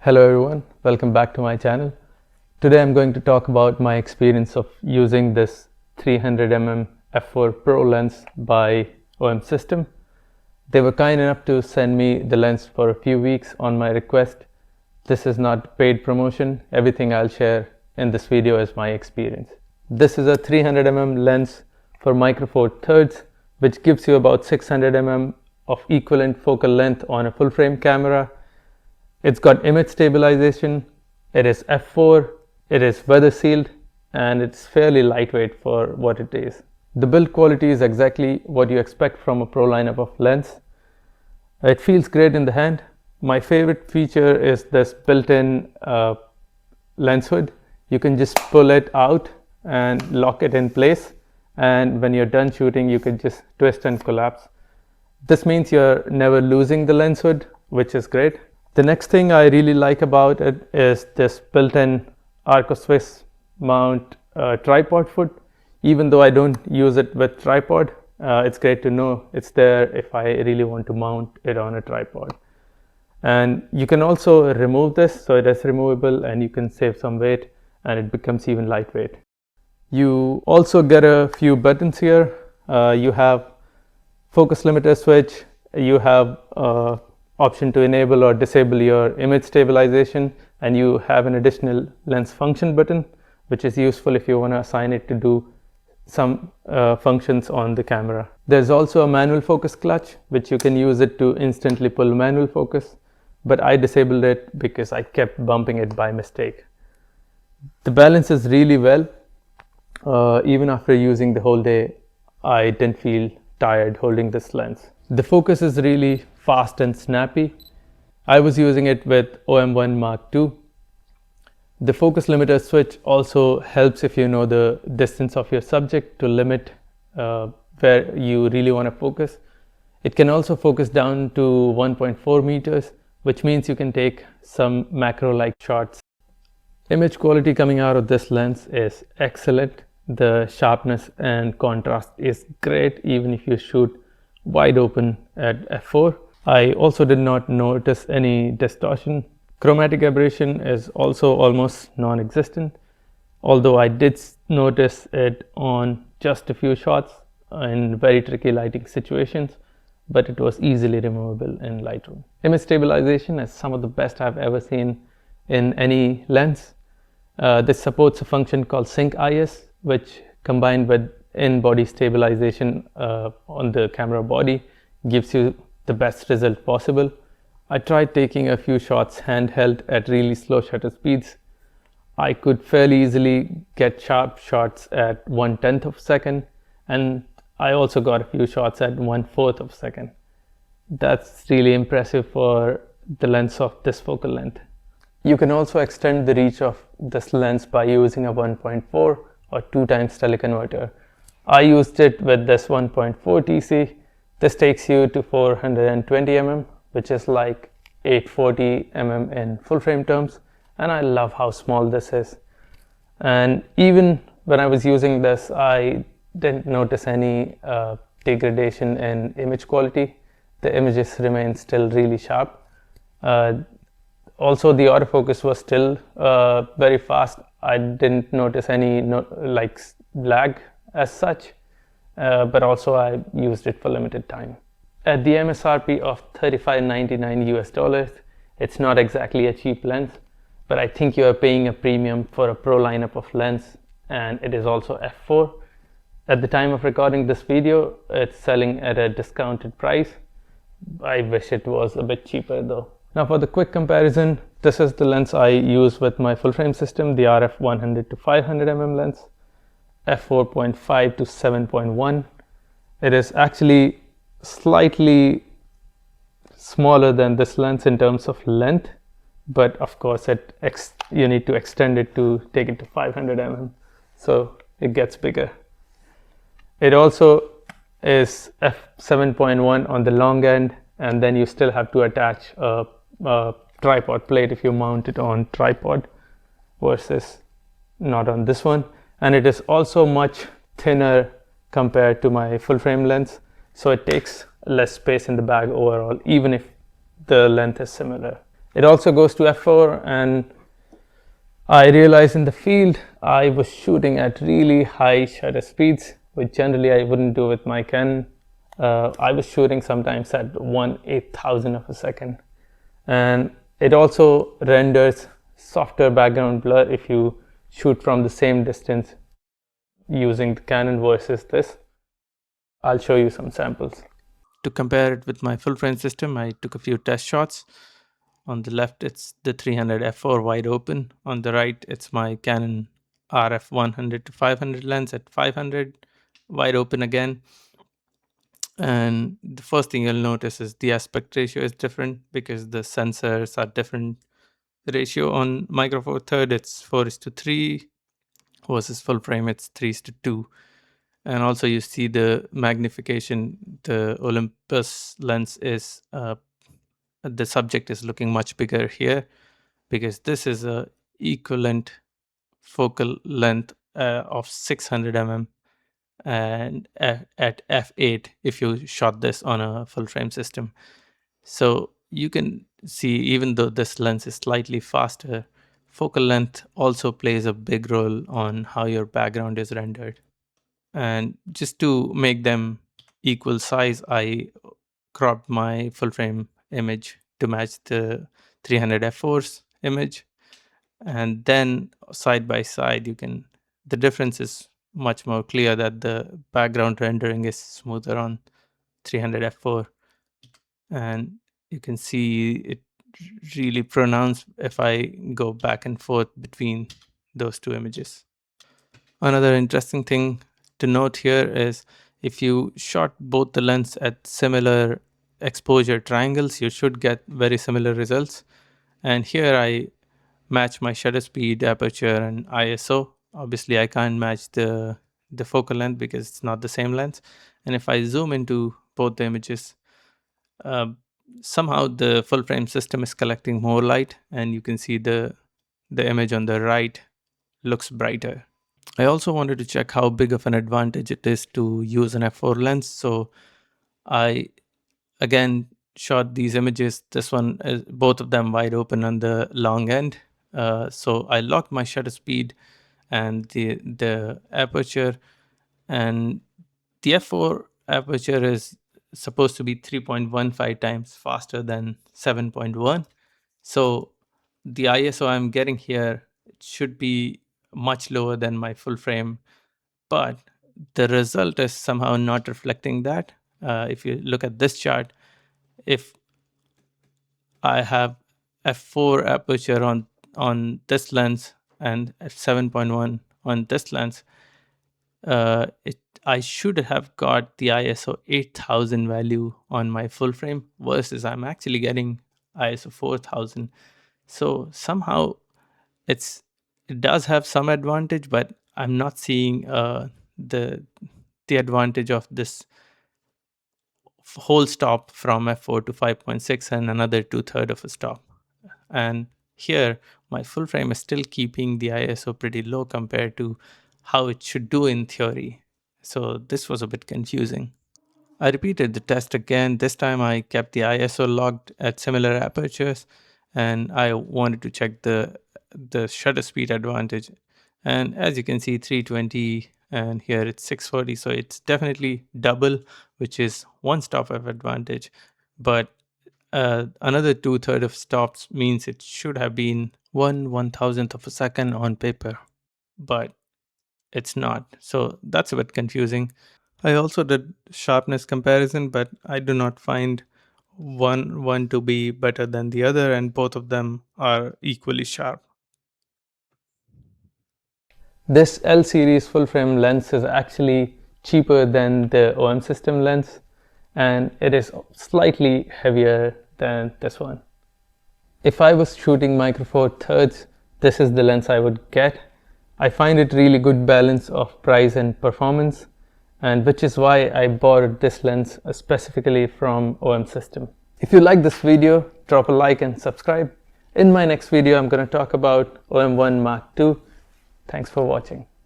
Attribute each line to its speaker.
Speaker 1: Hello everyone, welcome back to my channel. Today I'm going to talk about my experience of using this 300mm f4 Pro lens by OM System. They were kind enough to send me the lens for a few weeks on my request. This is not paid promotion. Everything I'll share in this video is my experience. This is a 300mm lens for micro four thirds, which gives you about 600mm of equivalent focal length on a full frame camera. It's got image stabilization, it is f4, it is weather sealed, and it's fairly lightweight for what it is. The build quality is exactly what you expect from a pro lineup of lens. It feels great in the hand. My favorite feature is this built-in lens hood. You can just pull it out and lock it in place, and when you're done shooting you can just twist and collapse. This means you're never losing the lens hood, which is great. The next thing I really like about it is this built-in Arco-Swiss mount tripod foot. Even though I don't use it with tripod, it's great to know it's there if I really want to mount it on a tripod. And you can also remove this, so it is removable and you can save some weight and it becomes even lightweight. You also get a few buttons here. You have focus limiter switch, you have option to enable or disable your image stabilization, and you have an additional lens function button, which is useful if you want to assign it to do some functions on the camera. There's also a manual focus clutch, which you can use it to instantly pull manual focus, but I disabled it because I kept bumping it by mistake. The balance is really well. Even after using the whole day, I didn't feel tired holding this lens. The focus is really fast and snappy. I was using it with OM1 Mark II. The focus limiter switch also helps if you know the distance of your subject to limit where you really want to focus. It can also focus down to 1.4 meters, which means you can take some macro-like shots. Image quality coming out of this lens is excellent. The sharpness and contrast is great even if you shoot wide open at f4. I also did not notice any distortion. Chromatic aberration is also almost non-existent, although I did notice it on just a few shots in very tricky lighting situations, but it was easily removable in Lightroom. Image stabilization is some of the best I've ever seen in any lens. This supports a function called Sync IS, which combined with in-body stabilization on the camera body gives you the best result possible. I tried taking a few shots handheld at really slow shutter speeds. I could fairly easily get sharp shots at 1/10 of a second, and I also got a few shots at 1/4 of a second. That's really impressive for the lens of this focal length. You can also extend the reach of this lens by using a 1.4 or 2 times teleconverter. I used it with this 1.4 TC. This takes you to 420 mm, which is like 840 mm in full frame terms, and I love how small this is. And even when I was using this, I didn't notice any degradation in image quality. The images remain still really sharp. Also, the autofocus was still very fast. I didn't notice any lag as such, but also I used it for limited time. At the MSRP of $35.99 US, it's not exactly a cheap lens, but I think you are paying a premium for a pro lineup of lens, and it is also f4. At the time of recording this video, it's selling at a discounted price. I wish it was a bit cheaper though. Now for the quick comparison, this is the lens I use with my full frame system, the RF 100 to 500 mm lens, f4.5 to 7.1. It is actually slightly smaller than this lens in terms of length, but of course you need to extend it to take it to 500 mm, so it gets bigger. It also is f7.1 on the long end, and then you still have to attach a tripod plate if you mount it on tripod versus not on this one. And it is also much thinner compared to my full frame lens, so it takes less space in the bag overall, even if the length is similar. It also goes to f4, and I realized in the field I was shooting at really high shutter speeds, which generally I wouldn't do with my Canon. I was shooting sometimes at 1/8000 of a second, and it also renders softer background blur if you shoot from the same distance using the Canon versus this. I'll show you some samples. To compare it with my full frame system, I took a few test shots. On the left, it's the 300 f4 wide open. On the right, it's my Canon RF 100 to 500 lens at 500 wide open again. And the first thing you'll notice is the aspect ratio is different because the sensors are different. The ratio on Micro Four Third, it's 4:3 versus full frame, it's 3:2. And also you see the magnification. The Olympus lens is the subject is looking much bigger here because this is a equivalent focal length of 600 mm and at f8 if you shot this on a full frame system. So you can see, even though this lens is slightly faster, focal length also plays a big role on how your background is rendered. And just to make them equal size, I cropped my full frame image to match the 300 f4's image, and then side by side the difference is much more clear that the background rendering is smoother on 300 f4, and you can see it really pronounced if I go back and forth between those two images. Another interesting thing to note here is if you shot both the lens at similar exposure triangles, you should get very similar results. And here I match my shutter speed, aperture, and ISO. Obviously, I can't match the focal length because it's not the same lens. And if I zoom into both the images, somehow the full frame system is collecting more light, and you can see the image on the right looks brighter. I also wanted to check how big of an advantage it is to use an f4 lens. So I again shot these images. This one is both of them wide open on the long end. So I locked my shutter speed and the aperture, and the f4 aperture is supposed to be 3.15 times faster than 7.1. So the ISO I'm getting here should be much lower than my full frame, but the result is somehow not reflecting that. If you look at this chart, if I have f4 aperture on this lens and f7.1 on this lens, I should have got the ISO 8000 value on my full frame versus I'm actually getting ISO 4000. So somehow it does have some advantage, but I'm not seeing the advantage of this whole stop from f4 to 5.6 and another 2/3 of a stop. And here my full frame is still keeping the ISO pretty low compared to how it should do in theory. So this was a bit confusing. I repeated the test again. This time I kept the ISO locked at similar apertures, and I wanted to check the shutter speed advantage. And as you can see, 320, and here it's 640. So it's definitely double, which is one stop of advantage. But another 2/3 of stops means it should have been 1/1000th of a second on paper, but it's not. So that's a bit confusing. I also did sharpness comparison, but I do not find one to be better than the other, and both of them are equally sharp. This L series full frame lens is actually cheaper than the OM system lens, and it is slightly heavier than this one. If I was shooting Micro Four Thirds, this is the lens I would get. I find it really good balance of price and performance, and which is why I borrowed this lens specifically from OM system. If you like this video, drop a like and subscribe. In my next video, I'm going to talk about OM1 Mark II. Thanks for watching.